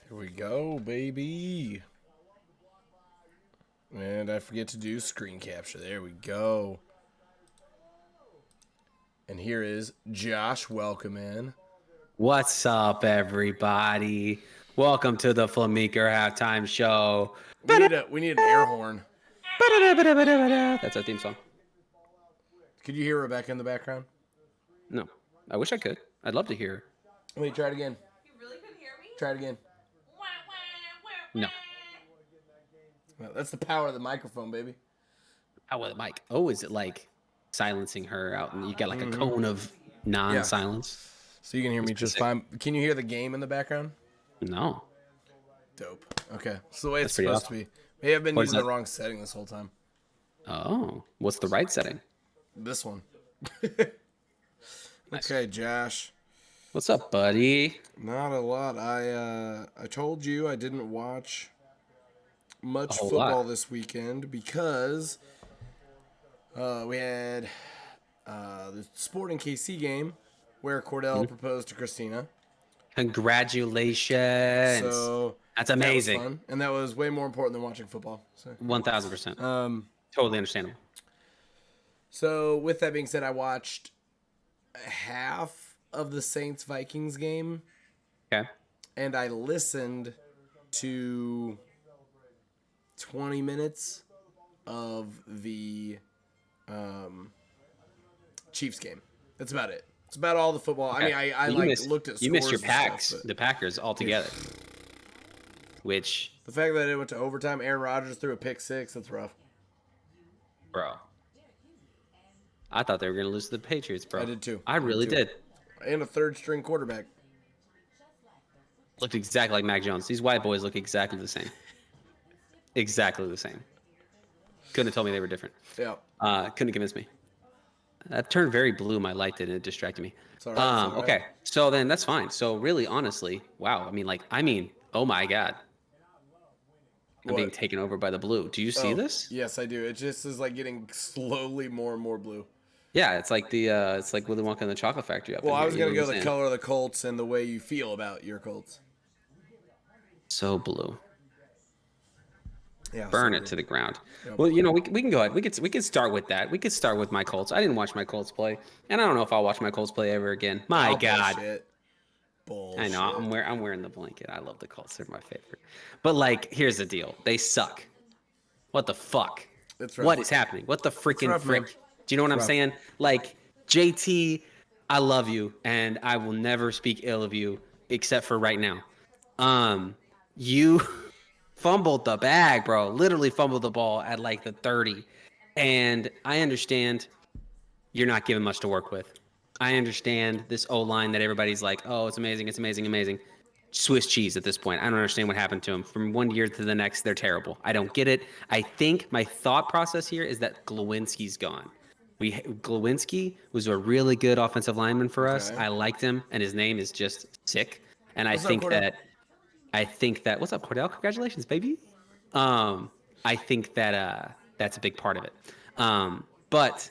Here we go, baby. And I forget to do screen capture. There we go. And here is Josh. Welcome in. What's up, everybody? Welcome to the Flemeeker halftime show. We need an air horn. That's our theme song. Could you hear Rebecca in the background? No, I wish I could. I'd love to hear. Wait, try it again. You really couldn't hear me? Try it again. No. Well, that's the power of the microphone, baby. Oh, with the mic. Oh, is it like silencing her out, and you got like a cone of non-silence? So you can hear me just fine. Can you hear the game in the background? No. Dope. Okay. It's the way it's pretty supposed to be. Maybe I've been What is using the that? wrong setting this whole time. Oh, what's the right setting? This one. Okay, Josh. What's up, buddy? Not a lot. I told you I didn't watch much whole football lot. this weekend because we had the Sporting KC game where Cordell proposed to Christina. Congratulations. So That's that was amazing. fun, and that was way more important than watching football. So, 1000%. Totally understandable. so with that being said, I watched half of the Saints Vikings game, Okay. and I listened to 20 minutes of the Chiefs game. That's about it. It's about all the football. Okay. I You like missed- looked at scores You missed your and stuff, Packs, but the Packers altogether. Which, the fact that it went to overtime, Aaron Rodgers threw a pick six. That's rough. bro, I thought they were gonna lose to the Patriots, bro. I did too. I really did. And a third string quarterback. Looked exactly like Mac Jones. These white boys look exactly the same. Exactly the same. Couldn't have told me they were different. Yeah. Couldn't convince me. That turned very blue. My light did, and it distracted me. It's all right, it's all right. Okay, so then that's fine. So really, honestly, wow. I mean, oh my God. I'm What? being taken over by the blue. Do you see this? Yes, I do. It just is like getting slowly more and more blue. Yeah, it's like it's like Willy Wonka and the Chocolate Factory. Up Well, in I here, was you gonna know go what the I'm saying? color of the Colts and the way you feel about your Colts. So blue. Yeah. Burn so it to the ground. Yep. Well, you know, we can go ahead. We could start with that. We could start with my Colts. I didn't watch my Colts play, and I don't know if I'll watch my Colts play ever again. My Oh, God. Bullshit. I know. I'm wearing the blanket. I love the Colts. They're my favorite. But like, here's the deal. They suck. What the fuck? It's rough. What is happening? What the freaking rough, man. frick? Do you know what I'm rough. saying? Like, JT, I love you, and I will never speak ill of you except for right now. You fumbled the bag, bro. Literally fumbled the ball at like the 30. And I understand you're not given much to work with. I understand this O-line that everybody's like, oh, it's amazing, it's amazing, amazing. Swiss cheese at this point. I don't understand what happened to them. From one year to the next, they're terrible. I don't get it. I think my thought process here is that Glowinski's gone. Glowinski was a really good offensive lineman for us. Okay. I liked him, and his name is just sick. And What's up, Cordell? I think that what's up, Cordell? Congratulations, baby. I think that that's a big part of it. But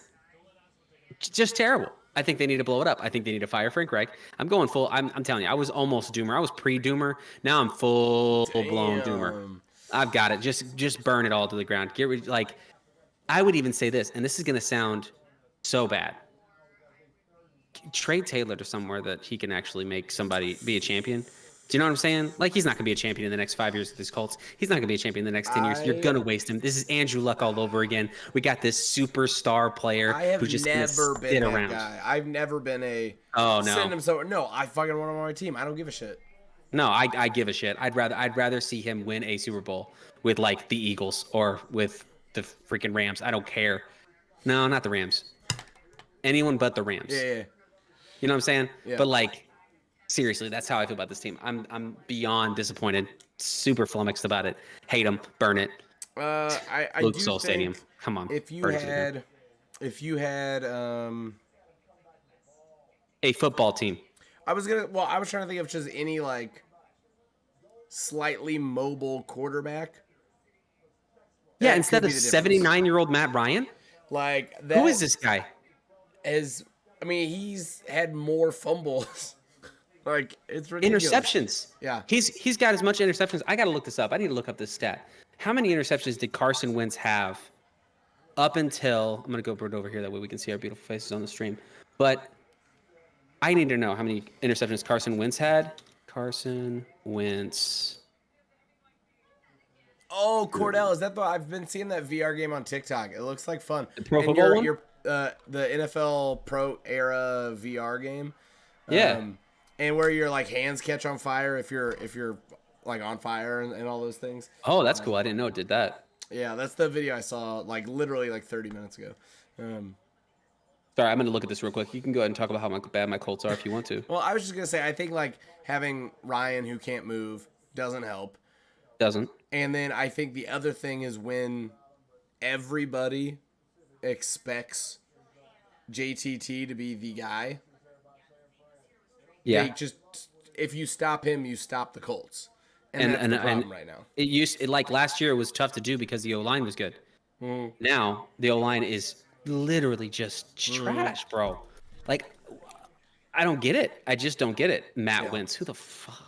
just terrible. I think they need to blow it up. I think they need to fire Frank Reich. I'm going full. I'm telling you, I was almost Doomer. I was pre-Doomer. Now I'm full-blown Doomer. Damn. I've got it. Just burn it all to the ground. Get rid. Like, I would even say this, and this is going to sound so bad. Trade Taylor to somewhere that he can actually make somebody be a champion. Do you know what I'm saying? Like, he's not going to be a champion in the next 5 years with his Colts. He's not going to be a champion in the next 10 years. You're going to waste him. This is Andrew Luck all over again. We got this superstar player I have who's just never been sit that around. guy. I've never been a Oh, no. send him somewhere. No, I fucking want him on my team. I don't give a shit. No, I give a shit. I'd rather see him win a Super Bowl with like the Eagles or with the freaking Rams. I don't care. No, not the Rams. Anyone but the Rams. Yeah. You know what I'm saying? Yeah. But like, seriously, that's how I feel about this team. I'm beyond disappointed. Super flummoxed about it. Hate them. Burn it. I Luke do Soul think Stadium. Come on. If you burn it to the ground. had A football team. I was trying to think of just any like slightly mobile quarterback. Yeah, That instead could of be the difference. 79-year-old Matt Ryan. Like that. Who is this guy? I mean, he's had more fumbles Like, it's ridiculous. Interceptions. Yeah. He's got as much interceptions. I got to look this up. I need to look up this stat. How many interceptions did Carson Wentz have up until I'm going to go bring it over here that way we can see our beautiful faces on the stream. But I need to know how many interceptions Carson Wentz had. Carson Wentz. Oh, Cordell, is that the? I've been seeing that VR game on TikTok. It looks like fun. The Pro and Football one? your the NFL Pro Era VR game. Yeah. And where your like hands catch on fire if you're like on fire and all those things. Oh, that's cool. I didn't know it did that. Yeah, that's the video I saw like literally like 30 minutes ago. Sorry, I'm going to look at this real quick. You can go ahead and talk about how bad my Colts are if you want to. Well, I was just gonna say I think like having Ryan who can't move doesn't help. Doesn't. And then I think the other thing is when everybody expects JTT to be the guy. Yeah. They just if you stop him, you stop the Colts. And that's the problem right now. Like last year it was tough to do because the O-line was good. Now the O-line is literally just trash, bro. Like I don't get it. I just don't get it. Matt Wentz, who the fuck?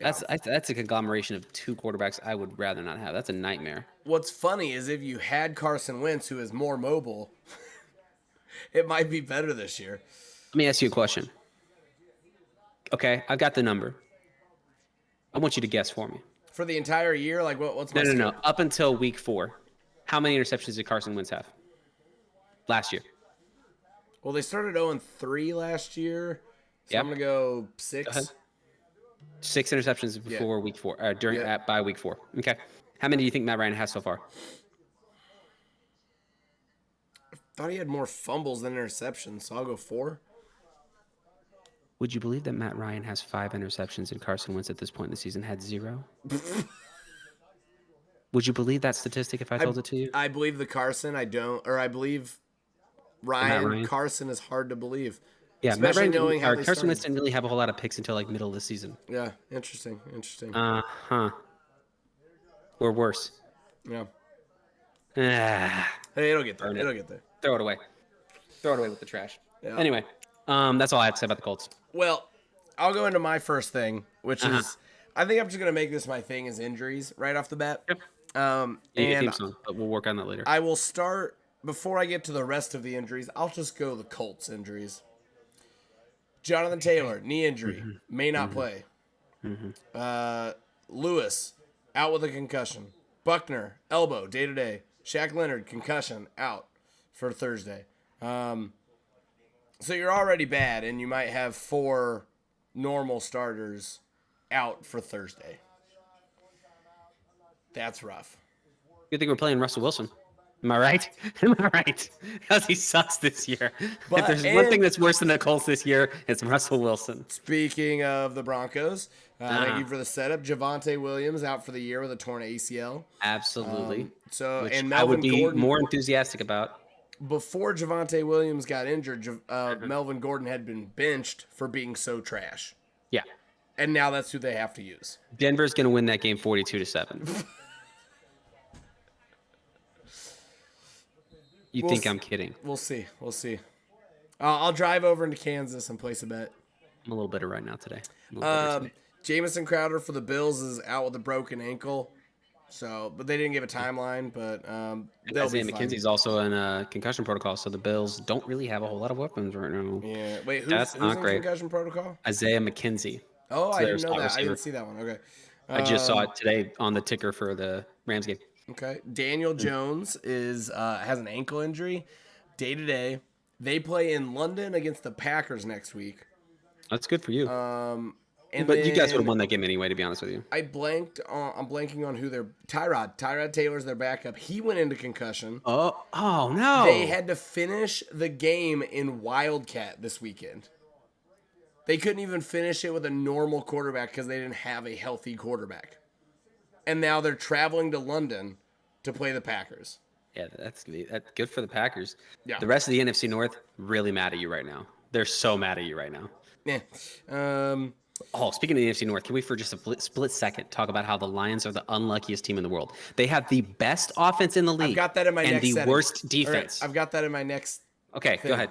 That's a conglomeration of two quarterbacks I would rather not have. That's a nightmare. What's funny is if you had Carson Wentz, who is more mobile, it might be better this year. Let me ask you a question. Okay, I've got the number. I want you to guess for me. For the entire year, like what's my No. Up until week 4, how many interceptions did Carson Wentz have last year? Well, they started 0-3 last year, so I'm gonna go 6. Go ahead. 6 interceptions before week 4, by week 4. Okay, how many do you think Matt Ryan has so far? I thought he had more fumbles than interceptions, so I'll go 4. Would you believe that Matt Ryan has 5 interceptions and Carson Wentz at this point in the season had 0? Would you believe that statistic if I told it to you? I believe the Carson. I don't, or I believe Ryan. Carson is hard to believe. Yeah, especially knowing how Carson Wentz didn't really have a whole lot of picks until like middle of the season. Yeah, interesting. Or worse. Yeah. Hey, it'll get there. It'll get there. Throw it away. Throw it away with the trash. Yeah. Anyway, that's all I have to say about the Colts. Well, I'll go into my first thing, which is I think I'm just gonna make this my thing is injuries right off the bat. Yep. And theme song, but we'll work on that later. I will start before I get to the rest of the injuries. I'll just go the Colts injuries. Jonathan Taylor, knee injury, may not play. Lewis, out with a concussion. Buckner, elbow, day-to-day. Shaq Leonard, concussion, out for Thursday. So you're already bad, and you might have 4 normal starters out for Thursday. That's rough. Good thing we're playing Russell Wilson. Am I right? Am I right? Because he sucks this year. If there's one thing that's worse than the Colts this year, it's Russell Wilson. Speaking of the Broncos, thank you for the setup. Javonte Williams out for the year with a torn ACL. Absolutely. And Melvin I would be Gordon, more enthusiastic about. Before Javonte Williams got injured, Melvin Gordon had been benched for being so trash. Yeah. And now that's who they have to use. Denver's going to win that game 42-7. You think I'm kidding? We'll see. I'll drive over into Kansas and place a bet. I'm a little bitter right now today. Jamison Crowder for the Bills is out with a broken ankle. But they didn't give a timeline, but they'll be fine. McKenzie's also in a concussion protocol, so the Bills don't really have a whole lot of weapons right now. Yeah. Wait, who's in concussion protocol? Isaiah McKenzie. Oh, I didn't know that. I didn't see that one. Okay. I just saw it today on the ticker for the Rams game. Okay. Daniel Jones has an ankle injury, day-to-day. They play in London against the Packers next week. That's good for you. But you guys would have won that game anyway, to be honest with you. I'm blanking on who their Tyrod Taylor's their backup. He went into concussion. Oh no! They had to finish the game in Wildcat this weekend. They couldn't even finish it with a normal quarterback because they didn't have a healthy quarterback. And now they're traveling to London to play the Packers. Yeah, that's good for the Packers. Yeah. The rest of the NFC North really mad at you right now. They're so mad at you right now. Yeah. Speaking of the NFC North, can we for just a split second talk about how the Lions are the unluckiest team in the world? They have the best offense in the league. I've got that in my next setting. Worst defense. Right, I've got that in my next. Okay, thing. Go ahead.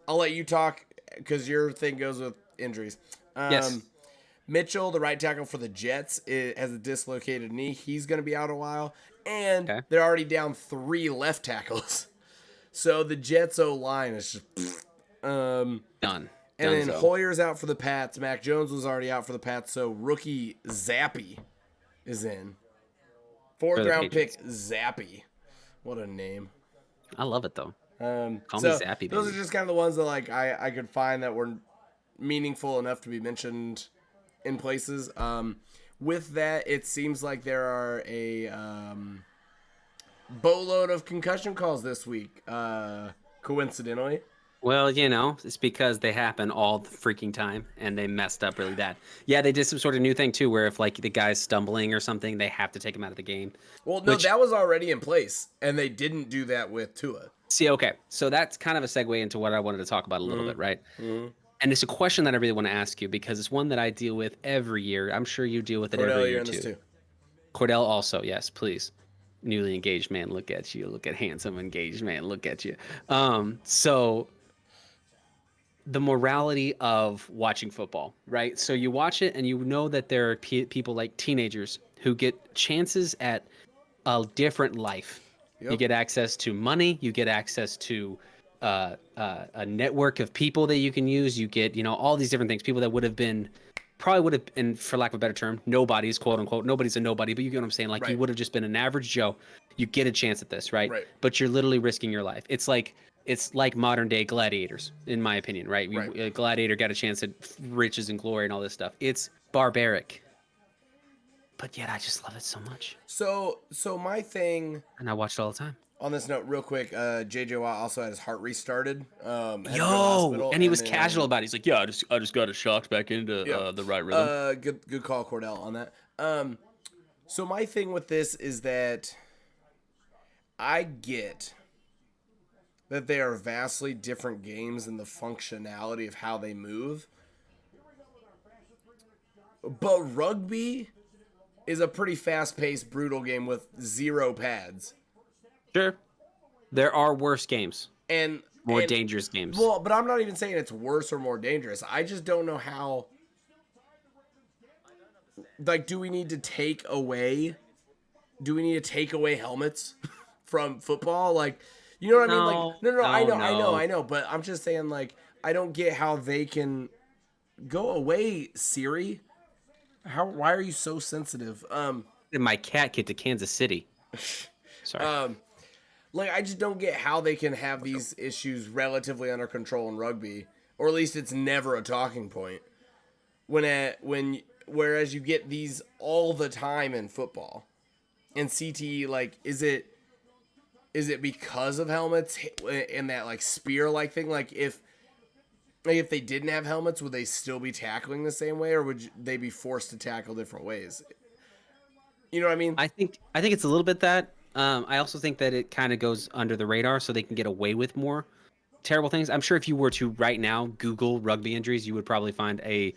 I'll let you talk because your thing goes with injuries. Yes. Mitchell, the right tackle for the Jets, has a dislocated knee. He's going to be out a while. And Okay. they're already down 3 left tackles. So the Jets O line is just. Done. And then Donezo. Hoyer's out for the Pats. Mac Jones was already out for the Pats. So rookie Zappy is in. For Fourth the round pick Patriots. Zappy. What a name. I love it though. Call me So Zappy, those baby. are just kind of the ones that like I could find that were meaningful enough to be mentioned in places. With that, it seems like there are a boatload of concussion calls this week. Coincidentally, Well, it's because they happen all the freaking time and they messed up really bad. Yeah, they did some sort of new thing too where if like the guy's stumbling or something, they have to take him out of the game. well, no, Which that was already in place, and they didn't do that with Tua. see, okay. So that's kind of a segue into what I wanted to talk about a little bit, right? And it's a question that I really want to ask you because it's one that I deal with every year. I'm sure you deal with it every Cordell, you're year in this too. too. Cordell also, yes, please. Newly engaged man, look at you. Look at handsome engaged man, look at you. So the morality of watching football, right? So you watch it and you know that there are people like teenagers who get chances at a different life. You Yep. get access to money, you get access to a network of people that you can use. You get, all these different things. People that probably would have, and for lack of a better term, nobody's, quote unquote, nobody's a nobody, but you get what I'm saying? Like you Right. would have just been an average Joe. You get a chance at this, right? Right. But you're literally risking your life. It's like modern day gladiators, in my opinion, right? Right. A gladiator got a chance at riches and glory and all this stuff. It's barbaric, but yet I just love it so much, So my thing and I watch it all the time. on this note, real quick, JJ Watt also had his heart restarted. Had to go to the Yo, hospital, and he was then, casual about it. He's like, "Yeah, I just got shocked back into yeah. the right rhythm." Good call, Cordell, on that. So my thing with this is that I get that they are vastly different games in the functionality of how they move. But rugby is a pretty fast-paced, brutal game with 0 pads. Sure, there are worse games, And more dangerous games. Well, but I'm not even saying it's worse or more dangerous. I just don't know how. Like, do we need to take away? Do we need to take away helmets from football? Like, you know what I mean? Like, no. I know. But I'm just saying, like, I don't get how they can go away, Siri. Why are you so sensitive? And my cat get to Kansas City. Sorry. Like, I just don't get how they can have these issues relatively under control in rugby, or at least it's never a talking point. Whereas you get these all the time in football, and CTE, like, is it because of helmets and that like spear like thing? Like, if they didn't have helmets, would they still be tackling the same way, or would they be forced to tackle different ways? You know what I mean? I think it's a little bit that. I also think that it kind of goes under the radar so they can get away with more terrible things. I'm sure if you were to right now Google rugby injuries, you would probably find a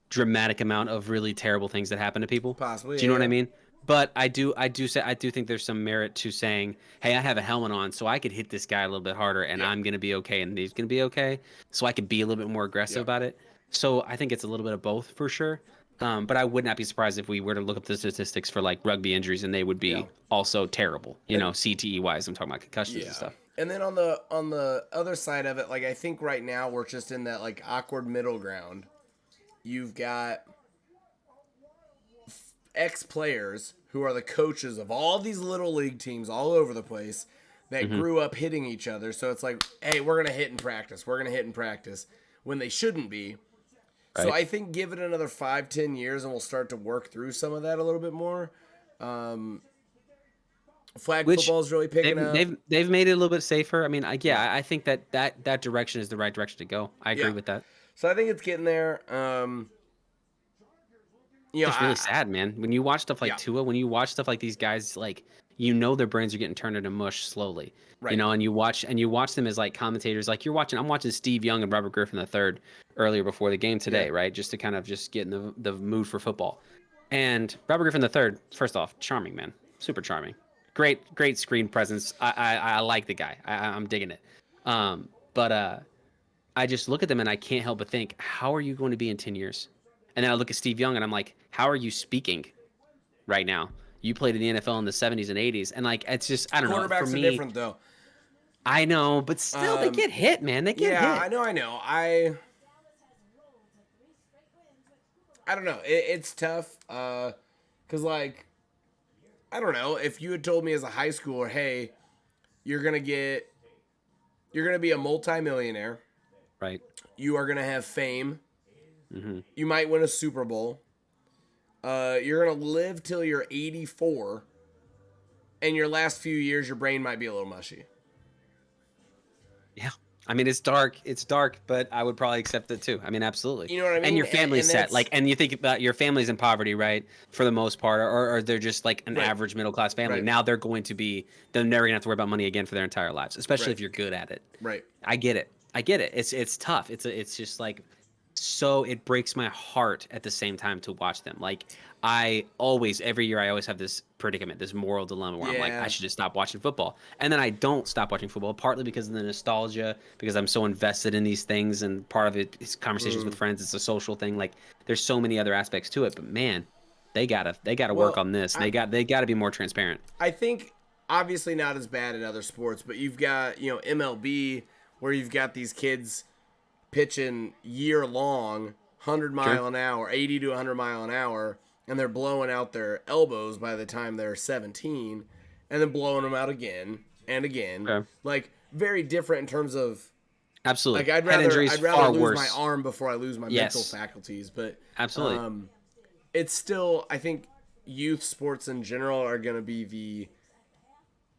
dramatic amount of really terrible things that happen to people. Possibly, Do you know what I yeah. mean? But I do think there's some merit to saying, hey, I have a helmet on, so I could hit this guy a little bit harder, and Yeah. I'm gonna be okay, and he's gonna be okay, so I could be a little bit more aggressive Yeah. about it. So I think it's a little bit of both for sure. But I would not be surprised if we were to look up the statistics for like rugby injuries, and they would be Yeah. also terrible. CTE wise, I'm talking about concussions and stuff. And then on the other side of it, like, I think right now we're just in that like awkward middle ground. You've got ex players who are the coaches of all these little league teams all over the place that grew up hitting each other. So it's like, hey, we're gonna hit in practice. We're gonna hit in practice when they shouldn't be. So Right. I think give it another 5-10 years and we'll start to work through some of that a little bit more. Flag Which football is really picking up. they've made it a little bit safer. I mean, I think that direction is the right direction to go. I agree Yeah. with that. So I think it's getting there. It's really sad, man. When you watch stuff like Yeah. Tua, when you watch stuff like these guys, like their brains are getting turned into mush slowly. Right. And you watch them as like commentators. Like I'm watching Steve Young and Robert Griffin III earlier before the game today, Yeah. right? Just to kind of just get in the mood for football. And Robert Griffin III, first off, charming man, super charming, great screen presence. I like the guy. I'm digging it. But I just look at them and I can't help but think, how are you going to be in 10 years? And then I look at Steve Young and I'm like, how are you speaking right now? You played in the NFL in the 70s and 80s. And like, it's just, I don't know. For Quarterbacks are me, different though. I know, but still they get hit, man. They get Yeah, hit. I know. I don't know. It's tough. Cause like I don't know if you had told me as a high schooler, hey, you're gonna be a multimillionaire. Right. You are gonna have fame. Mm-hmm. You might win a Super Bowl. You're gonna live till you're 84, and your last few years, your brain might be a little mushy. Yeah. I mean, it's dark. It's dark, but I would probably accept it too. I mean, absolutely. You know what I And mean? your family's And set. that's Like, and you think about your family's in poverty, right? For the most part, or they're just like an right, average middle class family. right, Now they're never gonna have to worry about money again for their entire lives, especially right, if you're good at it. right. I get it. I get it. It's tough. It's just like so it breaks my heart at the same time to watch them. Like every year I always have this predicament, this moral dilemma where I'm like, I Yeah. should just stop watching football. And then I don't stop watching football, partly because of the nostalgia, because I'm so invested in these things, and part of it is conversations with friends, it's a social thing. Like there's so many other aspects to it. But man, they gotta work Well, on this. I They gotta be more transparent. I think obviously not as bad in other sports, but you've got MLB where you've got these kids pitching year long, 100 Sure. mile an hour, 80 to 100 mile an hour, and they're blowing out their elbows by the time they're 17, and then blowing them out again and again. Okay. Like very different in terms of like Absolutely. I'd Head rather injuries I'd rather far lose my worse. arm before I lose my mental Yes. faculties, but Absolutely. it's still I think youth sports in general are going to be the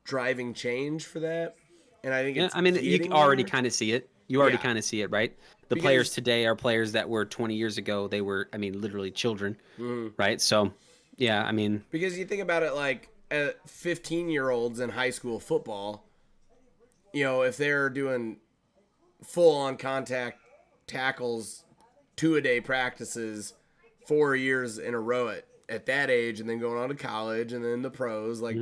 driving change for that. And I think Yeah, it's I mean, you getting already there. kind of see it. You already Yeah. kind of see it, right? The players Because today are players that were 20 years ago. They were, I mean, literally children, right? So, yeah, I mean, Because you think about it like 15-year-olds in high school football, if they're doing full on contact tackles, 2-a-day practices, 4 years in a row at that age, and then going on to college and then the pros, like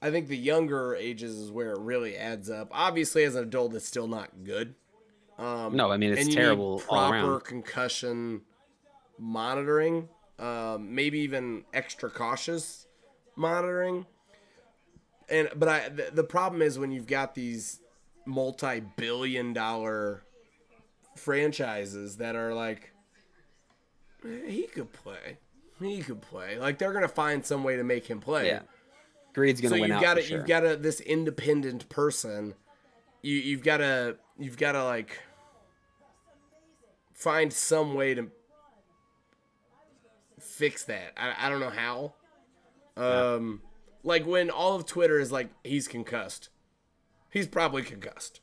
I think the younger ages is where it really adds up. Obviously, as an adult, it's still not good. no, I mean, it's And you need terrible all proper around. concussion monitoring, maybe even extra cautious monitoring. But the problem is when you've got these multi-billion-dollar franchises that are like, he could play, like they're gonna find some way to make him play. Yeah. Greed's going So to win you've out got for you've sure. got this independent person. You've got to like find some way to fix that. I don't know how. Yeah. Like when all of Twitter is like he's concussed. He's probably concussed.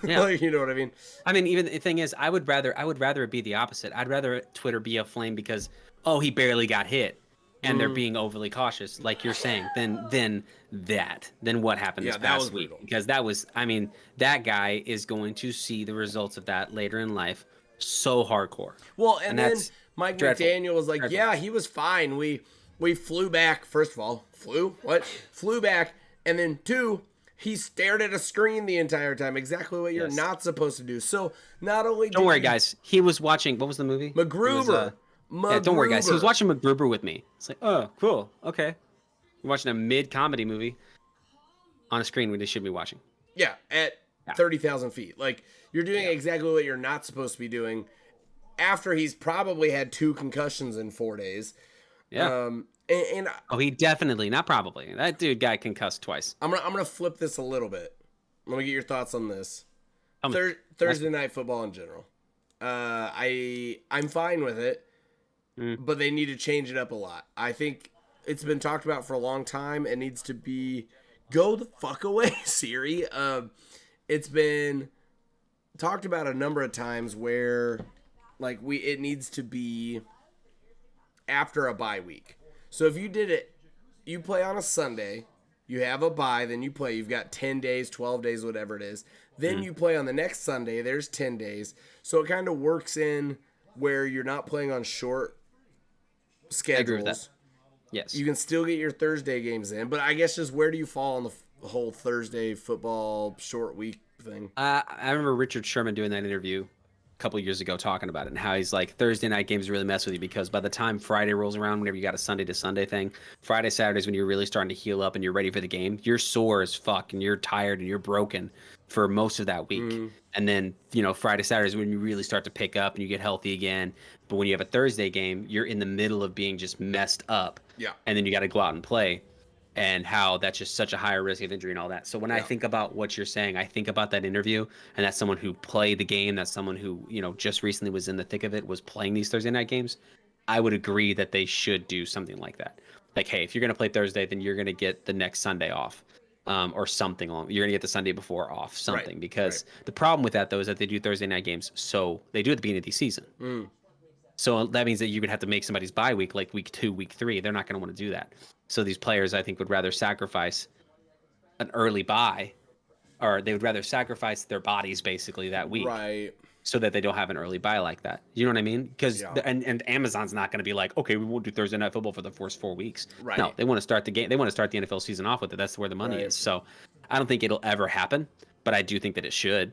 Yeah. Like, you know what I mean? I mean, even the thing is, I would rather it be the opposite. I'd rather Twitter be aflame because, oh, he barely got hit, and they're being overly cautious, like you're saying. Then what happened Yeah, this that was past week? brutal. Because that was, I mean, that guy is going to see the results of that later in life, so hardcore, Well, and and then that's Mike dreadful. McDaniel was like, Dreadful. "Yeah, he was fine. We flew back. First of all, flew back, and then two, he stared at a screen the entire time. Exactly what you're Yes. not supposed to do. So not only Don't did worry, you guys. He was watching. What was the movie? It was, MacGruber, yeah, don't worry, guys. He was MacGruber, watching MacGruber with me. It's like, oh, cool. Okay. You're watching a mid-comedy movie on a screen when they should be watching. yeah, at Yeah. 30,000 feet. Like you're doing Yeah. exactly what you're not supposed to be doing. After he's probably had 2 concussions in 4 days. Yeah. And Oh, he definitely, not probably. That dude got concussed twice. I'm gonna flip this a little bit. Let me get your thoughts on this. Tell me. Thursday night football in general. I'm fine with it, but they need to change it up a lot. I think it's been talked about for a long time. It needs to be go the fuck away, Siri. It's been talked about a number of times where like it needs to be after a bye week. So if you did it, you play on a Sunday, you have a bye, then you play. You've got 10 days, 12 days, whatever it is. Then you play on the next Sunday. There's 10 days. So it kind of works in where you're not playing on short I agree with that. schedules. Yes. You can still get your Thursday games in. But I guess just where do you fall on the whole Thursday football short week thing. I remember Richard Sherman doing that interview a couple years ago talking about it and how he's like Thursday night games really mess with you because by the time Friday rolls around, whenever you got a Sunday to Sunday thing, Friday, Saturdays when you're really starting to heal up and you're ready for the game, you're sore as fuck and you're tired and you're broken for most of that week. Mm, And then, Friday, Saturdays when you really start to pick up and you get healthy again. But when you have a Thursday game, you're in the middle of being just messed up. yeah. And then you got to go out and play and how that's just such a higher risk of injury and all that. So when I Yeah. think about what you're saying, I think about that interview, and that's someone who played the game, that's someone who, just recently was in the thick of it, was playing these Thursday night games. I would agree that they should do something like that. Like, hey, if you're going to play Thursday, then you're going to get the next Sunday off. Or something along. You're going to get the Sunday before off, something. Right. Because the problem with that, though, is that they do Thursday night games. So they do at the beginning of the season. Mm, So that means that you would have to make somebody's bye week like week 2, week 3. They're not going to want to do that. So these players, I think, would rather sacrifice an early bye, or they would rather sacrifice their bodies basically that week, right. so that they don't have an early bye like that. You know what I mean? Because Yeah. and Amazon's not going to be like, okay, we won't do Thursday night football for the first 4 weeks. Right. No, they want to start the game. They want to start the NFL season off with it. That's where the money Right. is. So I don't think it'll ever happen, but I do think that it should.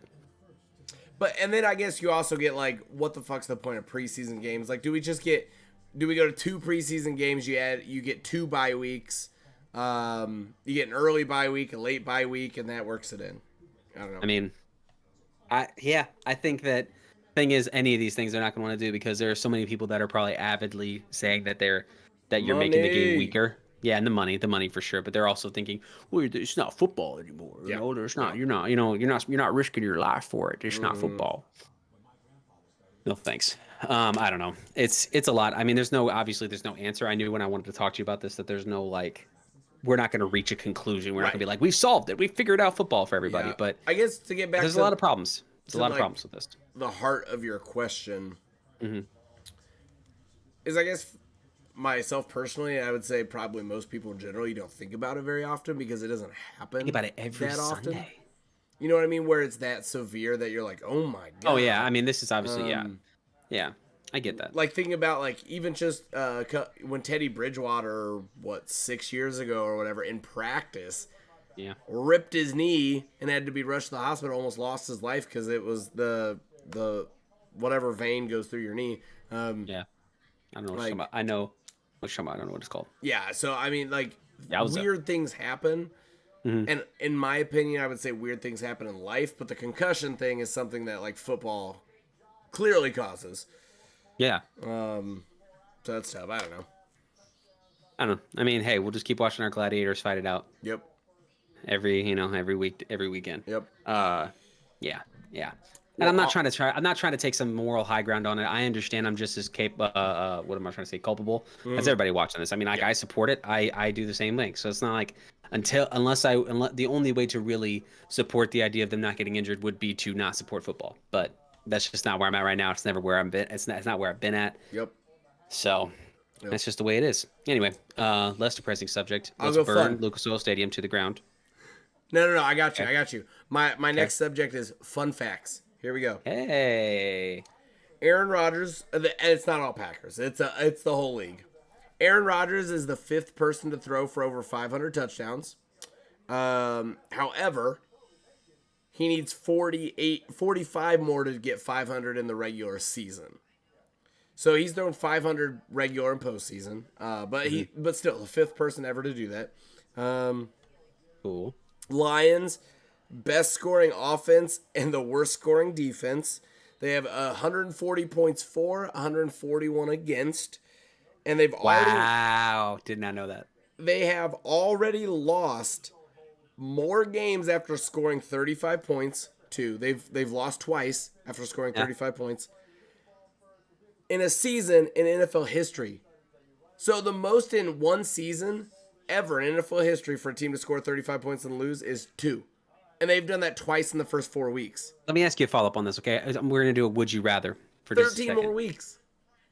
But and then I guess you also get like, what the fuck's the point of preseason games? Like, do we go to 2 preseason games? You get 2 bye weeks. You get an early bye week, a late bye week, and that works it in. I don't know. I mean, I think that thing is any of these things they're not going to want to do because there are so many people that are probably avidly saying that you're making the game Money. weaker. Yeah, and the money for sure. But they're also thinking, well, it's not football anymore. Yeah. There's not. You're not risking your life for it. It's not football. No thanks. I don't know. It's a lot. I mean, there's no answer. I knew when I wanted to talk to you about this that there's no we're not going to reach a conclusion. We're not going to be like, we've solved it. We figured out football for everybody. Yeah. But I guess to get back there's to a lot of problems. There's a lot of problems with this. the heart of your question Mm-hmm. is, I guess, myself personally, I would say probably most people in general, you don't think about it very often because it doesn't happen. Think about it every that often. Sunday. You know what I mean? Where it's that severe that you're like, oh my god. Oh yeah, I mean this is obviously yeah, I get that. Like thinking about like even just when Teddy Bridgewater 6 years ago or whatever in practice, Yeah, ripped his knee and had to be rushed to the hospital, almost lost his life because it was the whatever vein goes through your knee. yeah. I don't know what you're talking about. I know what you're talking about. I don't know what it's called. Yeah, so I mean, like, Yeah, I was there. weird things happen. Mhm. And in my opinion, I would say weird things happen in life, but the concussion thing is something that like football clearly causes. Yeah, So that's tough. I don't know. I don't know. I mean, hey, we'll just keep watching our gladiators fight it out Yep. every week, every weekend. Yep. Yeah. Well, And I'm not trying to take some moral high ground on it. I understand I'm just as what am I trying to say, culpable as everybody watching this. I mean, I support it. I do the same thing. So it's not like unless the only way to really support the idea of them not getting injured would be to not support football. But that's just not where I'm at right now. It's never where it's not where I've been at. Yep. So that's just the way it is. Anyway, less depressing subject. I'll Let's go burn fun. Lucas Oil Stadium to the ground. No. I got you. My next subject is fun facts. Here we go. Hey. Aaron Rodgers, and it's not all Packers. It's the whole league. Aaron Rodgers is the 5th person to throw for over 500 touchdowns. However, he needs 45 more to get 500 in the regular season. So he's thrown 500 regular and postseason. But still, the 5th person ever to do that. Cool. Lions, best scoring offense and the worst scoring defense. They have 140 points for, 141 against, and did not know that. They have already lost more games after scoring 35 points. Too. They've lost twice after scoring 35 points in a season in NFL history. So the most in one season ever in NFL history for a team to score 35 points and lose is 2. And they've done that twice in the first 4 weeks. Let me ask you a follow-up on this, okay? We're going to do a would you rather for just a 13 second. more weeks.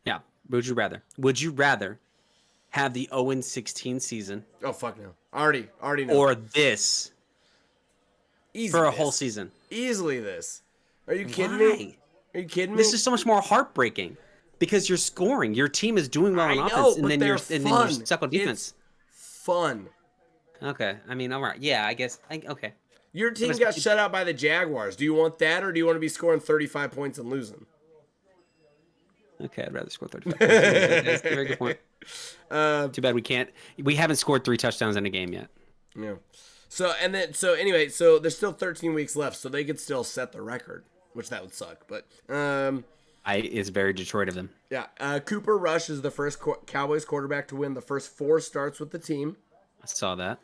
Yeah. Would you rather? Would you rather have the 0-16 season Oh, fuck no. Already know. or this Easy for a this. whole season? Easily this. Are you kidding Why? me? Are you kidding me? This is so much more heartbreaking because you're scoring. Your team is doing well on I offense, know, and but then they're you're fun. stuck on defense. It's fun. Okay. I mean, all right. Yeah, I guess. Okay. Your team got shut out by the Jaguars. Do you want that, or do you want to be scoring 35 points and losing? Okay, I'd rather score 35 points. That's a very good point. Too bad we can't. We haven't scored 3 touchdowns in a game yet. Yeah. So anyway, so there's still 13 weeks left, so they could still set the record, which that would suck. But it's very Detroit of them. yeah, Cooper Rush is the first Cowboys quarterback to win the first 4 starts with the team. I saw that.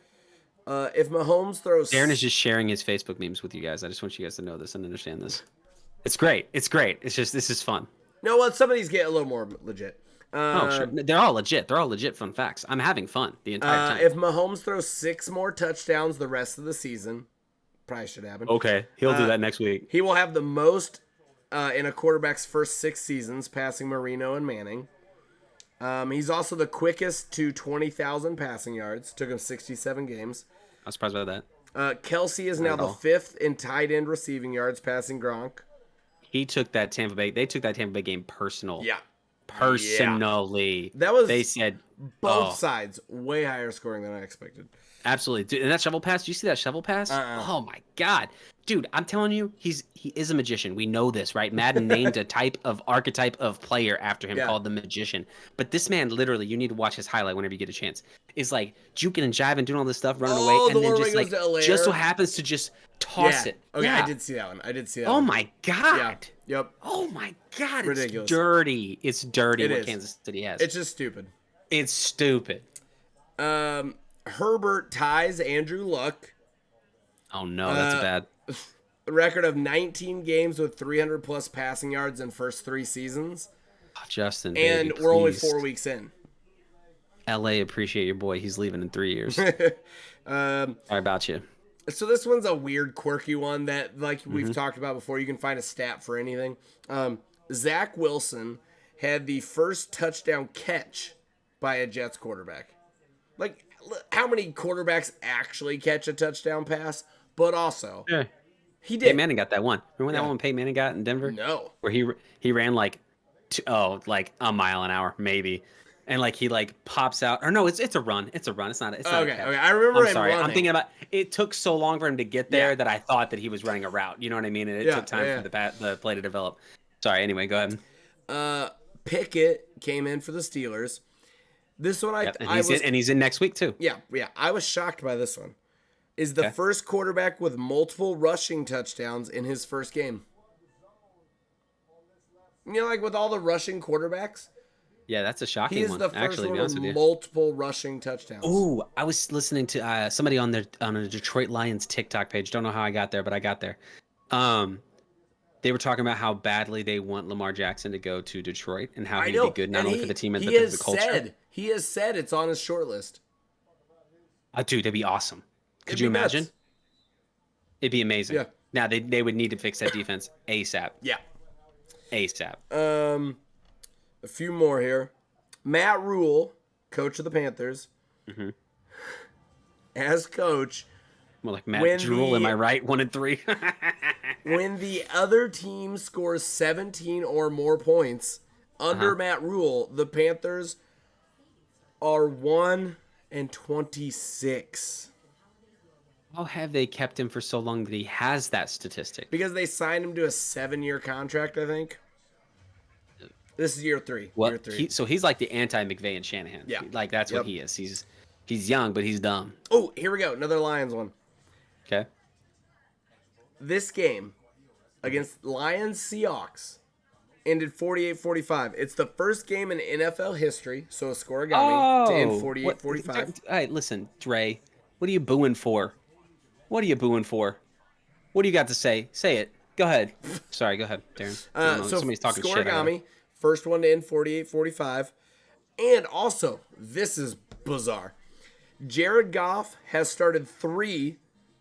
If Mahomes throws, Darren is just sharing his Facebook memes with you guys. I just want you guys to know this and understand this. It's great. It's great. It's just this is fun. No, well, some of these get a little more legit. Oh, sure. They're all legit. They're all legit fun facts. I'm having fun the entire time. If Mahomes throws 6 more touchdowns the rest of the season, probably should happen. Okay, he'll do that next week. He will have the most in a quarterback's first 6 seasons, passing Marino and Manning. He's also the quickest to 20,000 passing yards. Took him 67 games. I was surprised by that. Kelsey is now the 5th in tight end receiving yards, passing Gronk. He took that Tampa Bay. They took that Tampa Bay game personal. Yeah. Personally. That was. They said both sides way higher scoring than I expected. Absolutely. Dude, and that shovel pass, do you see that shovel pass? Oh my God. Dude, I'm telling you, he is a magician. We know this, right? Madden named a archetype of player after him called the Magician. But this man, literally, you need to watch his highlight whenever you get a chance. Is like juking and jiving, doing all this stuff, running away, and then just so happens to just toss it. Okay, yeah. I did see that one. Oh my God. Yeah. Yep. Oh my God. Ridiculous. It's dirty. It's dirty what Kansas City has. It's just stupid. It's stupid. Herbert ties Andrew Luck. Oh no, that's bad. A record of 19 games with 300 plus passing yards in first 3 seasons. Oh, Justin, and baby, we're only 4 weeks in. LA, appreciate your boy. He's leaving in 3 years. Sorry about you. So this one's a weird, quirky one that, like we've talked about before, you can find a stat for anything. Zach Wilson had the first touchdown catch by a Jets quarterback. Like, how many quarterbacks actually catch a touchdown pass? But also, he did. Peyton Manning got that one. Remember that one Peyton Manning got in Denver? No. Where he ran like a mile an hour, maybe. And like he like pops out, or no, it's a run. It's a run. It's not. It's not. Okay. I remember. I'm sorry. Running. I'm thinking about. It took so long for him to get there that I thought that he was running a route. You know what I mean? And it took time for the play to develop. Sorry. Anyway, go ahead. Pickett came in for the Steelers. This one he's in next week too. Yeah. I was shocked by this one. Is the first quarterback with multiple rushing touchdowns in his first game. You know, like with all the rushing quarterbacks. Yeah, that's a shocking one. He is the first one with with multiple rushing touchdowns. Ooh, I was listening to somebody on a Detroit Lions TikTok page. Don't know how I got there, but I got there. They were talking about how badly they want Lamar Jackson to go to Detroit and how he'd be good not only for the team and the culture. He has said it's on his short list. Dude, that'd be awesome. Could you imagine? Nuts. It'd be amazing. Yeah. Now they would need to fix that defense ASAP. Yeah. ASAP. A few more here. Matt Rule, coach of the Panthers, as coach. More like Matt Drool, am I right? 1-3. When the other team scores 17 or more points under Matt Rule, the Panthers are 1-26. How have they kept him for so long that he has that statistic? Because they signed him to a 7-year contract, I think. This is year 3. Well, year 3. So he's like the anti-McVay and Shanahan. Yeah. Like that's what he is. He's young, but he's dumb. Oh, here we go. Another Lions one. Okay. This game against Lions Seahawks ended 48-45. It's the first game in NFL history, so a scoregami to end 48-45. All right, listen, Dre. What are you booing for? What are you booing for? What do you got to say? Say it. Go ahead. Sorry, go ahead, Darren. So somebody's talking shit. Scoregami, first one to end 48-45. And also, this is bizarre. Jared Goff has started 3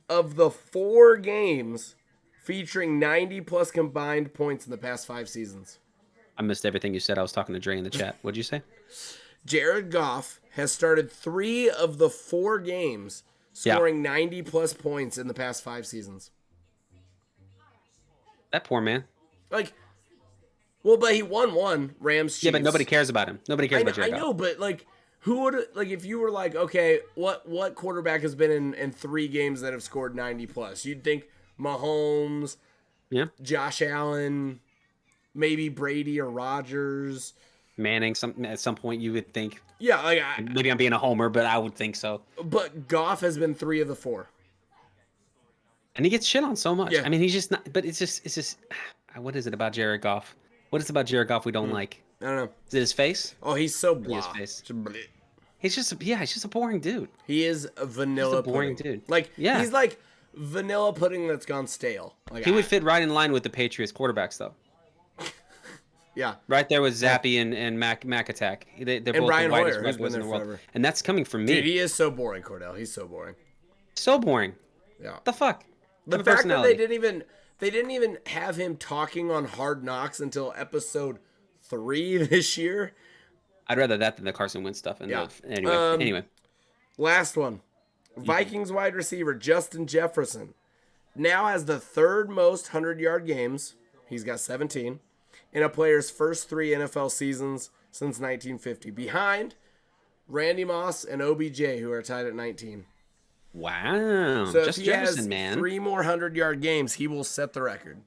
of the 4 games featuring 90-plus combined points in the past 5 seasons. I missed everything you said. I was talking to Dre in the chat. What'd you say? Jared Goff has started 3 of the 4 games scoring 90-plus points in the past 5 seasons. That poor man. Like, well, but he won one, Rams Chiefs. Yeah, but nobody cares about him. Nobody cares about Jared Goff. I know, but like, Who would like if you were like, okay, what quarterback has been in 3 games that have scored 90 plus? You'd think Mahomes, Yeah. Josh Allen, maybe Brady or Rodgers. Manning, at some point you would think. Yeah, like Maybe I'm being a homer, but I would think so. but Goff has been 3 of the 4. And he gets shit on so much. Yeah. I mean, he's just not. But it's just. What is it about Jared Goff? What is it about Jared Goff we don't like? I don't know. Is it his face? Oh, he's so His blah. face. Just bleh. He's just a boring dude. He is a vanilla boring pudding. dude. Like Yeah. he's like vanilla pudding that's gone stale. Like He would fit right in line with the Patriots quarterbacks, though. Yeah. Right there with Zappy and Mac Attack. They're both Brian the whitest Hoyer, white who's boys been in the there world. forever. And that's coming from me. Dude, he is so boring, Cordell. He's so boring. So boring. Yeah. What the fuck? The fact that they didn't even have him talking on Hard Knocks until episode 3 this year. I'd rather that than the Carson Wentz stuff. Yeah. Anyway. Last one. Vikings wide receiver Justin Jefferson now has the 3rd most 100-yard games. He's got 17 in a player's first 3 NFL seasons since 1950, behind Randy Moss and OBJ, who are tied at 19. Wow. So Just if he Jefferson, has man. 3 more 100-yard games, he will set the record.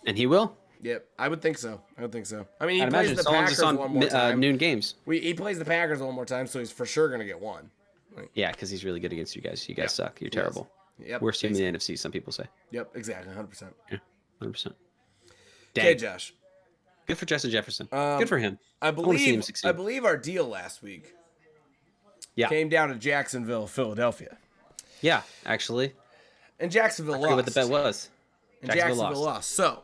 And he will. Yep, I would think so. I mean, he I'd plays imagine the so long as Packers it's one more on time. noon games. He plays the Packers one more time, so he's for sure going to get 1. Yeah, because he's really good against you guys. You guys suck. You're terrible. Yep. Worst team in the NFC, some people say. Yep, exactly, 100%. Yeah, 100%. Okay, Dang. Josh. Good for Justin Jefferson. Good for him. I wanna see him believe succeed. I believe our deal last week came down to Jacksonville, Philadelphia. Yeah, actually. And Jacksonville I lost. forget what the bet was. And Jacksonville lost. So,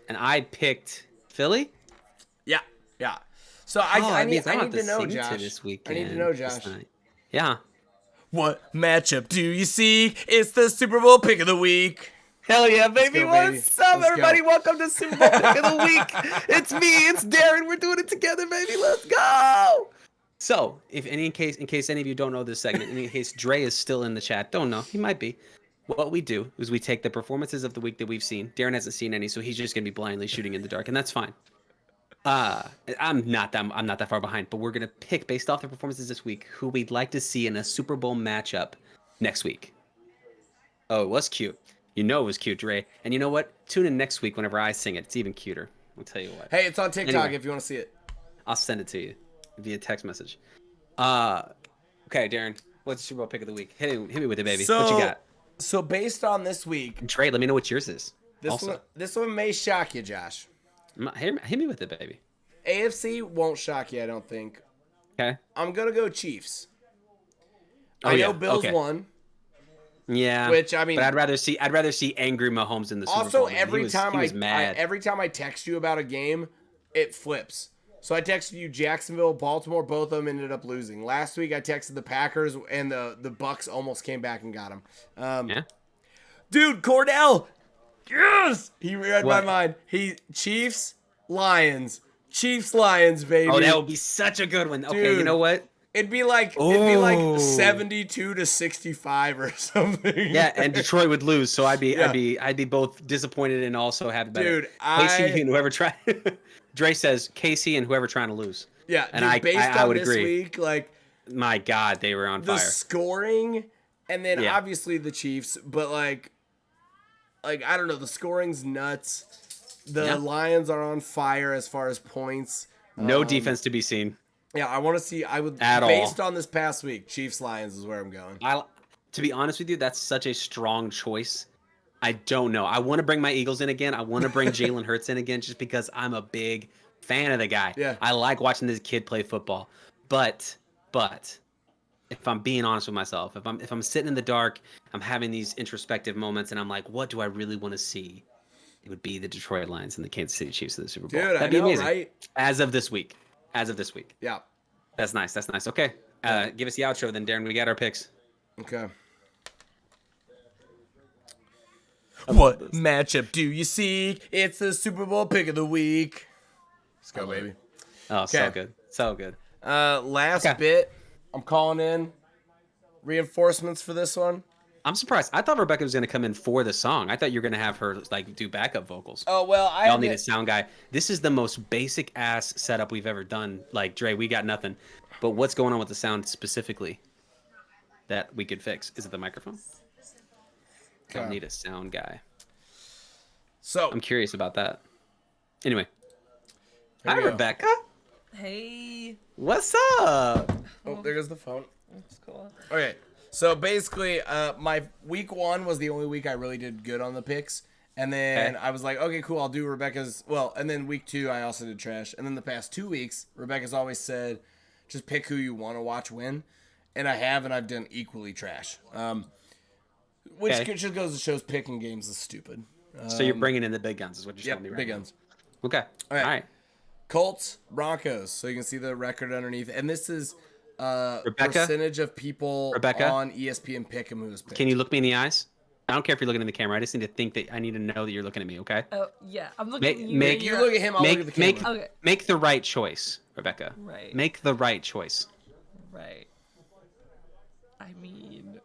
And I picked Philly. yeah. So I need I to know, sing Josh. this I weekend, need to know, this Josh. night. Yeah. What matchup do you see? It's the Super Bowl pick of the week. Hell yeah, baby. go, baby. What's up, Let's everybody? go. Welcome to Super Bowl Pick of the Week. It's me. It's Darren. We're doing it together, baby. Let's go. So, in case any of you don't know this segment, in case Dre is still in the chat, don't know, he might be. What we do is we take the performances of the week that we've seen. Darren hasn't seen any, so he's just gonna be blindly shooting in the dark, and that's fine. I'm not that far behind, but we're gonna pick based off the performances this week who we'd like to see in a Super Bowl matchup next week. Oh, it was cute. You know it was cute, Dre. And you know what? Tune in next week whenever I sing it. It's even cuter. I'll tell you what. Hey, it's on TikTok Anyway. if you want to see it. I'll send it to you via text message. Okay, Darren. What's the Super Bowl pick of the week? Hit me with it, baby. What you got? So based on this week, Trey, let me know what yours is. this one may shock you, Josh. Hit me with it, baby. AFC won't shock you, I don't think. Okay. I'm gonna go Chiefs. Oh, I know yeah. Bills Okay. won. Yeah. Which, I mean- but I'd rather see angry Mahomes in the Super Bowl. Also, man. every he was time mad. every time I text you about a game, it flips. So I texted you Jacksonville, Baltimore. Both of them ended up losing. Last week I texted the Packers, and the Bucks almost came back and got them. Yeah. Dude, Cordell, yes, he read my What? mind. Chiefs, Lions, baby. Oh, that would be such a good one. Okay, Dude. you know what? It'd be like Oh. 72-65 or something. Yeah, and Detroit would lose, so I'd be Yeah. I'd be both disappointed and also happy about Dude, it. Casey and whoever try Dre says Casey and whoever trying to lose. Yeah, and dude, based I on would this agree. week, like My God, they were on the fire. scoring, and then Yeah. obviously the Chiefs, but like I don't know, the scoring's nuts. The Yeah. Lions are on fire as far as points. No defense to be seen. Yeah, I want to see. I would At all. based on this past week, Chiefs Lions is where I'm going. To be honest with you, that's such a strong choice. I don't know. I want to bring my Eagles in again. I want to bring Jalen Hurts in again just because I'm a big fan of the guy. Yeah. I like watching this kid play football. But if I'm being honest with myself, if I'm sitting in the dark, I'm having these introspective moments and I'm like, what do I really want to see? It would be the Detroit Lions and the Kansas City Chiefs in the Super Bowl. Dude, That'd I be know, amazing. right? As of this week. Yeah. That's nice. Okay. Give us the outro then, Darren. We got our picks. Okay. What matchup do you seek? It's the Super Bowl pick of the week. Let's go, baby. Oh, so Okay. good. So good. Last Okay. bit. I'm calling in reinforcements for this one. I'm surprised. I thought Rebecca was going to come in for the song. I thought you were going to have her like do backup vocals. Oh well, I Y'all had need to- a sound guy. This is the most basic ass setup we've ever done. Like Dre, we got nothing. But what's going on with the sound specifically that we could fix? Is it the microphone? Y'all need a sound guy. So I'm curious about that. Anyway, here hi we go. Rebecca. Hey. What's up? Oh, there goes the phone. That's cool. Okay, so basically, my week 1 was the only week I really did good on the picks, and then Okay. I was like, okay, cool, I'll do Rebecca's. Well, and then week 2 I also did trash, and then the past 2 weeks Rebecca's always said, just pick who you want to watch win, and I have, and I've done equally trash. Which Okay. just goes to shows picking games is stupid. So you're bringing in the big guns, is what you're Yep, telling me right big now. guns. Okay. All right. All right. Colts, Broncos. So you can see the record underneath, and this is Rebecca? percentage of people Rebecca? on ESPN Pick'em who has picked. Can you look me in the eyes? I don't care if you're looking in the camera. I just need to think that I need to know that you're looking at me. Okay. Oh yeah, I'm looking Make- at you. make- You look at him, I'll look at the Make camera. make Okay. make the right choice, Rebecca. Right. Make the right choice. Right. I mean,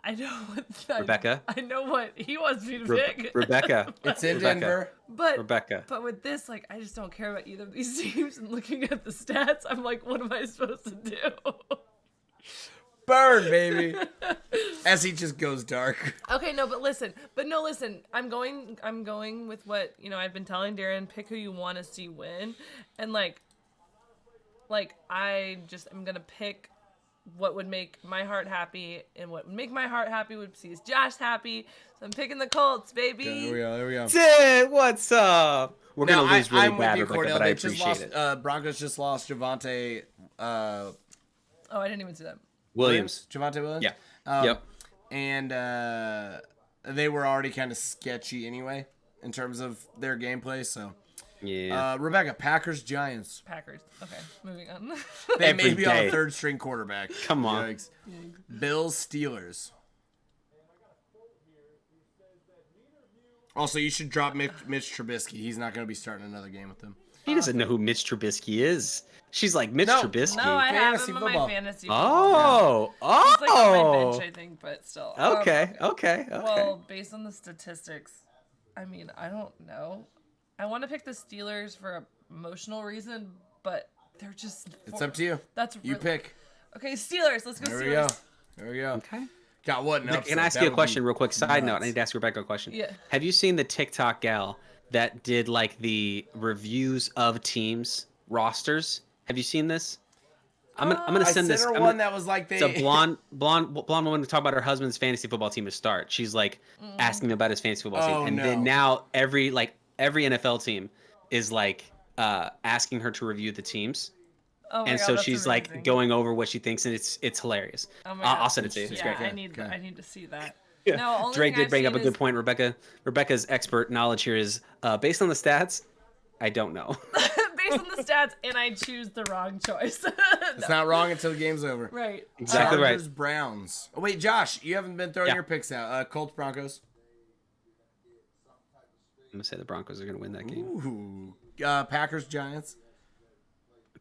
I know what Rebecca? I know what he wants me to pick. Rebecca. It's in Rebecca. Denver. But Rebecca. But with this, like, I just don't care about either of these teams. And looking at the stats, I'm like, what am I supposed to do? Burn, baby. As he just goes dark. Okay, no, but listen. I'm going with what, I've been telling Darren, pick who you want to see win. And like I'm gonna pick what would make my heart happy, and what would make my heart happy would see Josh happy. So I'm picking the Colts, baby. There we go. Dude, what's up? We're Now, gonna lose really I'm bad, with you, Rebecca, Cordell. but I They just appreciate lost. it. Broncos just lost Javante Oh, I didn't even see that. Williams. Javante Williams? Yeah. Yep. And they were already kind of sketchy anyway in terms of their gameplay. So, Yeah. Rebecca, Packers, Giants. Packers. Okay, moving on. They Every may be on day. a third string quarterback. Come on. Yikes. Bills, Steelers. Also, you should drop Mitch Trubisky. He's not going to be starting another game with them. He doesn't know who Mitch Trubisky is. She's like, Mitch No. Trubisky. No, I have Fantasy him on football. my fantasy football. Oh. He's like on my Oh. bench, I think, but still. Okay. Okay. Well, based on the statistics, I mean, I don't know. I want to pick the Steelers for emotional reason, but they're just. It's up to you. That's You really- pick. Okay, Steelers. Let's go There Steelers. we go. There we go. Okay. Got what? Can I ask you a question real quick? Side note, I need to ask Rebecca a question. Yeah. Have you seen the TikTok gal that did like the reviews of teams rosters? Have you seen this? I'm gonna I send sent this. her I'm one gonna- that was like they. It's a blonde woman to talk about her husband's fantasy football team to start. She's like asking him about his fantasy football Oh, team, and no. then now every NFL team is like asking her to review the teams, Oh my and God, so that's she's amazing. like going over what she thinks, and it's hilarious. Oh my I'll God. send it to you. It's Yeah, great. I need to see that. Yeah. No, only Drake thing did bring I've up a seen good is- point, Rebecca. Rebecca's expert knowledge here is based on the stats. I don't know. Based on the stats, and I choose the wrong choice. It's not wrong until the game's over. Right. Exactly right. Chargers, Browns. Oh wait, Josh, you haven't been throwing Yeah. your picks out. Colts, Broncos. I'm gonna say the Broncos are gonna win that game. Ooh. Packers, Giants.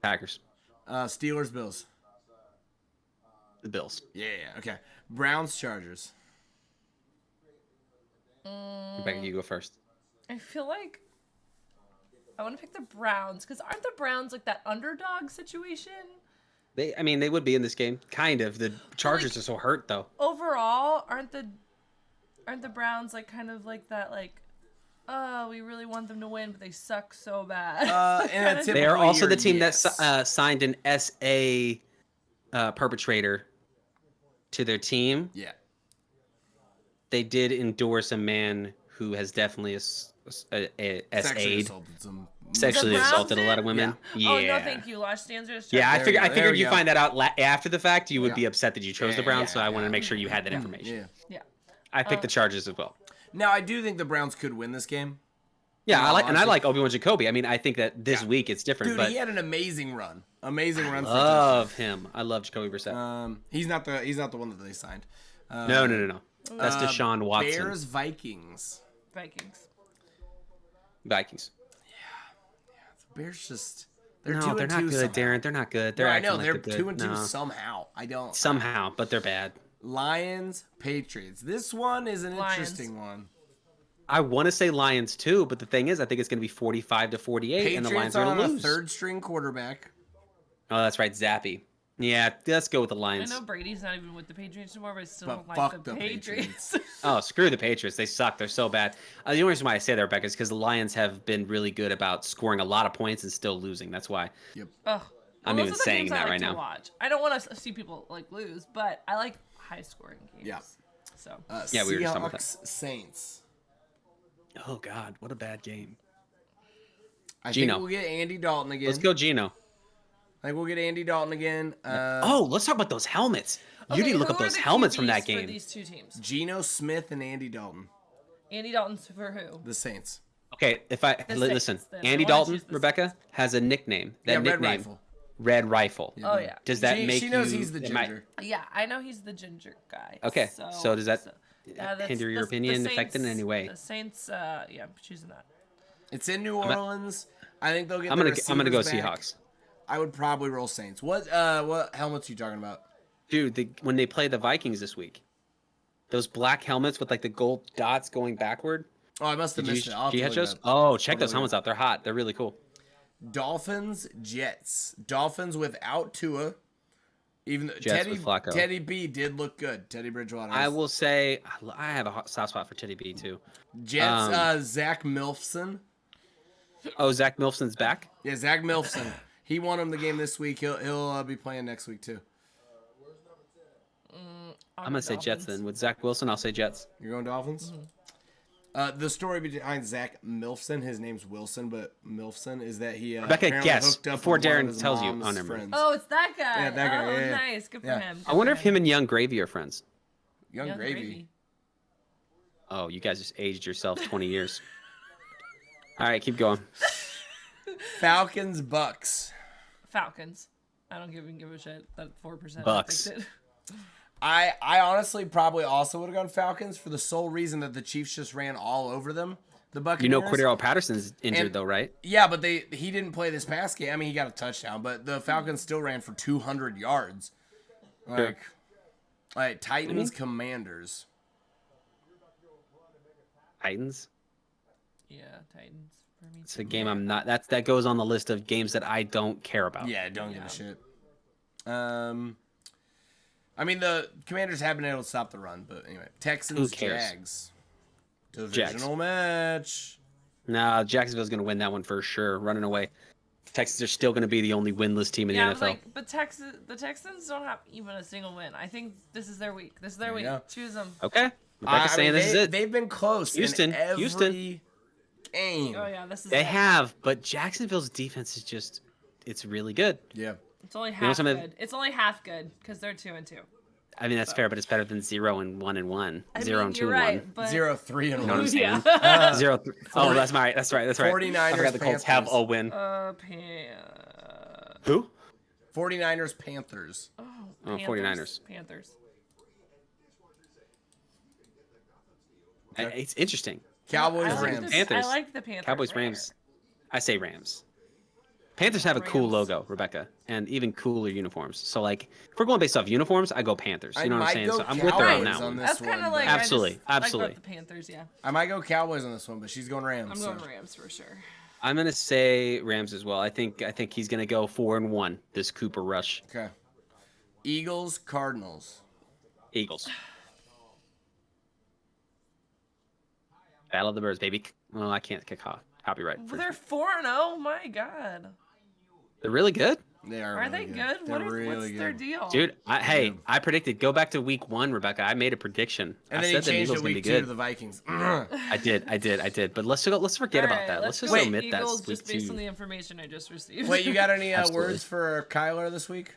Packers, Steelers, Bills. the Bills. Yeah. Okay. Browns, Chargers. Rebecca, you go first. I feel like I want to pick the Browns, because aren't the Browns like that underdog situation? I mean, they would be in this game, kind of. The Chargers are so hurt though. Overall, aren't the Browns like kind of like that, like, oh, we really want them to win, but they suck so bad. And a Kinda They are typical also year, the team yes. that signed an SA perpetrator to their team. Yeah. They did endorse a man who has definitely Sexually SA'd, assaulted some. sexually The Browns assaulted a did? lot of women. Yeah. Oh no, thank you. Last answers. Yeah, I There figured. we I go, figured there we you go. find that out after the fact. You would Yeah. be upset that you chose the Yeah, Browns, yeah, so I wanted to yeah. make sure you had that information. Yeah. Yeah. I picked the Chargers as well. Now I do think the Browns could win this game. Yeah, I honestly. like Obi-Wan Jacoby. I mean, I think that this week it's different, Dude, but he had an amazing run. Amazing run. for love him. I love Jacoby Brissett. He's not the one that they signed. No. That's Deshaun Watson. Bears, Vikings. Vikings. Vikings. Bears just No, they're not good, somehow. Darren. They're not good. They're No, I acting know like they're good. 2-2 No. somehow. I don't. Somehow, but they're bad. Lions, Patriots. This one is an Lions. interesting one. I want to say Lions too, but the thing is, I think it's going to be 45-48, and the Lions Patriots are on going to a lose. third-string quarterback. Oh, that's right, Zappy. Yeah, let's go with the I Lions. know Brady's not even with the Patriots anymore, but I still But don't like fuck the the Patriots. Oh, screw the Patriots. They suck. They're so bad. The only reason why I say that, Rebecca, is because the Lions have been really good about scoring a lot of points and still losing. That's why. Yep. Ugh. I'm Well, even those are the saying games that I like right to now. Watch. I don't want to see people like lose, but I like high-scoring games. Yeah. So Yeah, we were just talking about Seahawks, Saints. Oh, God. What a bad game. I Gino. think we'll get Andy Dalton again. Let's go, Gino. I think we'll get Andy Dalton again. Let's talk about those helmets. You Okay, need to look who up are those the helmets from QBs that For game. these two teams, Geno Smith and Andy Dalton. Andy Dalton's for who? The Saints. Okay, if I The listen, Saints, then. I Andy wanna Dalton, choose the Rebecca, has a nickname. That Red nickname, Rifle. Red Rifle. Oh yeah, Does that make She knows you? he's the it might- ginger. yeah. I know he's the ginger guy. Okay, so does that that's- hinder your opinion, affect it in any way? The Saints, yeah, I'm choosing that. It's in New Orleans. I think they'll get. I'm their gonna go receivers back. Seahawks. I would probably roll Saints. What helmets are you talking about? Dude, when they play the Vikings this week, those black helmets with like the gold dots going backward. Oh, I must have Did missed you, it. I'll have do you to catch look those? it up. Oh, check I'll those look it helmets up. out. They're hot. They're really cool. Dolphins, Jets. Dolphins without Tua. Even though Jets with Flacco. Teddy B did look good. Teddy Bridgewater. I will say I have a soft spot for Teddy B too. Jets. Zach Milfson. Oh, Zach Milson's back. Yeah, Zach Milfson. He won him the game this week. He'll be playing next week too. I'm gonna say Jets then. With Zach Wilson, I'll say Jets. You're going Dolphins? The story behind Zach Milfson, his name's Wilson, but Milfson is that he Rebecca, apparently guess hooked up before with one of Darren his tells you. mom's Oh, never mind. friends. Oh, it's that guy. Yeah, that guy, Oh, yeah. nice. Good for Yeah. him. I wonder if him and Young Gravy are friends. Young Gravy. Oh, you guys just aged yourself 20 years. All right, keep going. Falcons, Bucks. Falcons. I don't even give a shit. That 4%. Bucks. I picked it. I honestly probably also would have gone Falcons for the sole reason that the Chiefs just ran all over them. The Buccaneers. You know Cordero Patterson's injured And- though, right? Yeah, but he didn't play this past game. I mean, he got a touchdown, but the Falcons still ran for 200 yards. Like Titans, Commanders. Titans. Yeah, Titans for me. It's a game I'm not. That goes on the list of games that I don't care about. Yeah, don't give a shit. I mean, the Commanders have been able to stop the run, but anyway. Texans, Who cares? Jags. Divisional match. Nah, Jacksonville's gonna win that one for sure. Running away. Texans are still gonna be the only winless team in Yeah, the I was NFL. like, but the Texans don't have even a single win. I think this is their week. This is their week. Yeah. Choose them. Okay. Rebecca's saying this is it. They've been close Houston, in every Houston. game. Oh yeah, this is. They it. have, but Jacksonville's defense is just—it's really good. Yeah. It's only know half something- good. It's only half good because they're 2-2. I mean, that's fair, but it's better than 0-1-1. I 0 mean, and 2 you're and right, 1. but 0-3 and You know what I'm 1. saying? yeah. 0-3. Oh, that's right. That's right. 49ers, I forgot the Colts have Panthers. a win. Who? 49ers, Panthers. Oh, Oh, 49ers. Panthers. It's interesting. Cowboys, I like Rams. this- Panthers. I like the Panthers. Cowboys, Rams. I say Rams. Panthers have a cool Rams. logo, Rebecca, and even cooler uniforms. So, like, if we're going based off uniforms, I go Panthers. You know what I'm saying? So I'm with her on Cowboys that on one. this That's kind one, of like but- Absolutely, I just, like absolutely. the Panthers, yeah. I might go Cowboys on this one, but she's going Rams. I'm so. going Rams for sure. I'm gonna say Rams as well. I think he's gonna go 4-1 this Cooper Rush. Okay. Eagles, Cardinals. Eagles. Battle of the Birds, baby. Well, I can't kick off copyright. Well, they're 4-0. My God. They're really good, They are. Are really they good? They're What's really their good. deal? dude. I predicted. Go back to week 1, Rebecca. I made a prediction. And I then said he the changed Eagles it gonna be week 2 good. to the Vikings. I did. But let's forget about Alright, that. Let's just go omit that. Eagles Week just based 2. on the information I just received. Wait, you got any Absolutely. words for Kyler this week?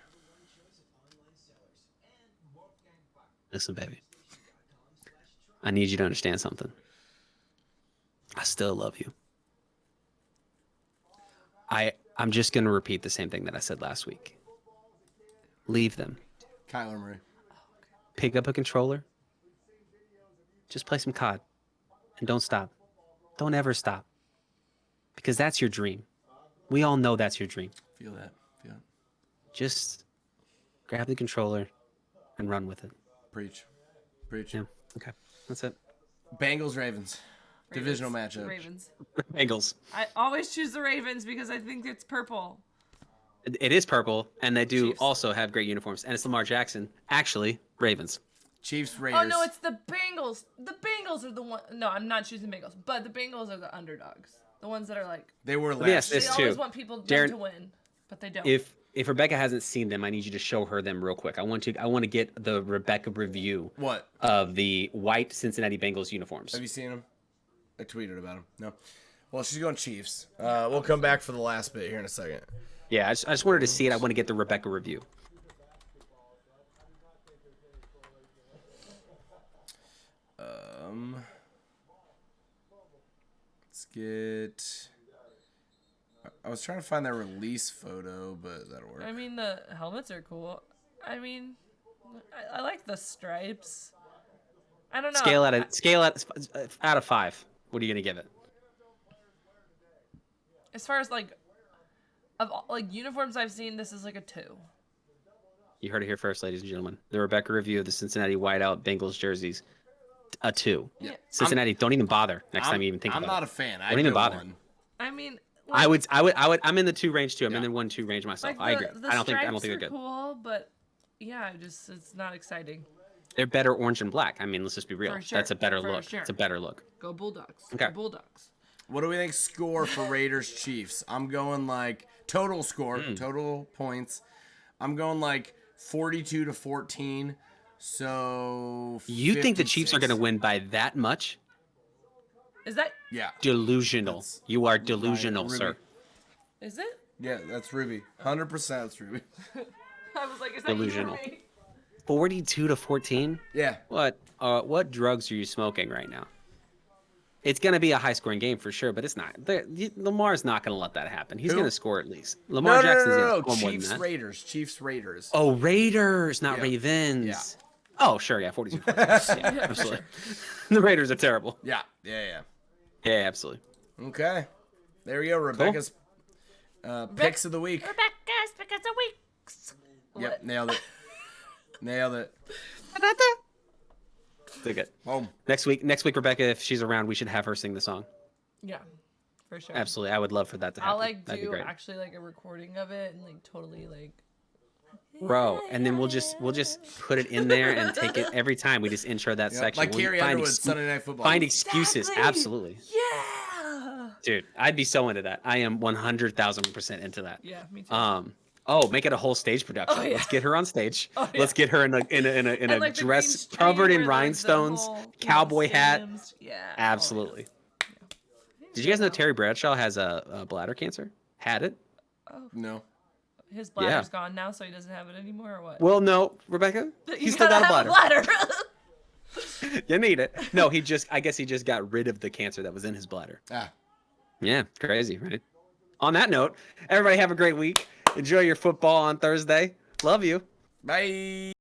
Listen, baby. I need you to understand something. I still love you. I'm just gonna repeat the same thing that I said last week. Leave them. Kyler Murray. Pick up a controller. Just play some COD. And don't stop. Don't ever stop. Because that's your dream. We all know that's your dream. Feel that. Feel it. Just grab the controller and run with it. Preach. Yeah. Okay. That's it. Bengals, Ravens. Divisional matchup. Ravens. Bengals. I always choose the Ravens because I think it's purple. It is purple, and they do Chiefs. also have great uniforms. And it's Lamar Jackson. Actually, Ravens. Chiefs, Raiders. Oh no, it's the Bengals. The Bengals are the one. No, I'm not choosing Bengals, but the Bengals are the underdogs. The ones that are like. They were last. Yes, They this always too. want people Darren, to win, but they don't. If Rebecca hasn't seen them, I need you to show her them real quick. I want to get the Rebecca review. What? Of the white Cincinnati Bengals uniforms. Have you seen them? I tweeted about them. No. Well, she's going Chiefs. We'll come back for the last bit here in a second. Yeah, I just wanted to see it. I want to get the Rebecca review. Let's get. I was trying to find that release photo, but that'll work. I mean, the helmets are cool. I mean, I like the stripes. I don't know. Scale out of 5. What are you gonna give it? As far as like, uniforms I've seen, this is like a 2. You heard it here first, ladies and gentlemen. The Rebecca review of the Cincinnati whiteout Bengals jerseys, a 2. Yeah. Cincinnati, don't even bother next time you even think I'm about it. not a fan. Don't even bother. 1. I mean, I would. I'm in the 2 range too. I'm in the 1-2 range myself. I agree. The I don't think stripes they're are good. cool, but yeah, it's not exciting. They're better orange and black. I mean, let's just be real. For sure, That's a better for look. sure. It's a better look. Go Bulldogs. Okay. Go Bulldogs. What do we think score for Raiders Chiefs? I'm going like total score, total points. I'm going like 42-14. So You think the 56. Chiefs are going to win by that much? Is that? Yeah. Delusional. You are delusional, Ruby. sir. Is it? Yeah, that's Ruby. 100% that's Ruby. I was like, is that Delusional. You? 42-14. Yeah. What drugs are you smoking right now? It's going to be a high-scoring game for sure, but it's not. Lamar's not going to let that happen. He's Who? going to score at least. Lamar Jackson's going to score more than Chiefs that. Raiders. Chiefs Raiders. Oh, Raiders, not Yeah. Ravens. Yeah. Oh, sure, yeah, 42-14. Yeah, absolutely. The Raiders are terrible. Yeah. Yeah, absolutely. Okay. There we go. Rebecca's picks of the week. Rebecca's Picks of the Weeks. Yep, nailed it. Nailed it. Dig it. Home. Next week, Rebecca, if she's around, we should have her sing the song. Yeah, for sure. Absolutely, I would love for that to happen. I'll like That'd be do great. actually like a recording of it and like totally like. Bro, and then we'll just put it in there and take it every time we just intro that section. Like We'll Carrie find Underwood, Sunday Night Football. Find excuses, Exactly. absolutely. Yeah. Dude, I'd be so into that. I am 100,000% into that. Yeah, me too. Make it a whole stage production. Oh, yeah. Let's get her on stage. Oh, yeah. Let's get her in a And, like, the dress green covered screen in where, like, the rhinestones, whole, cowboy hat. stems. Yeah. Absolutely. Oh, yeah. Did you guys know Terry Bradshaw has a bladder cancer? Had it? No. His bladder's gone now, so he doesn't have it anymore, or what? Well, no, Rebecca. You He's still got gotta a have bladder. You need it. No, I guess he just got rid of the cancer that was in his bladder. Ah. Yeah, crazy, right? On that note, everybody have a great week. Enjoy your football on Thursday. Love you. Bye.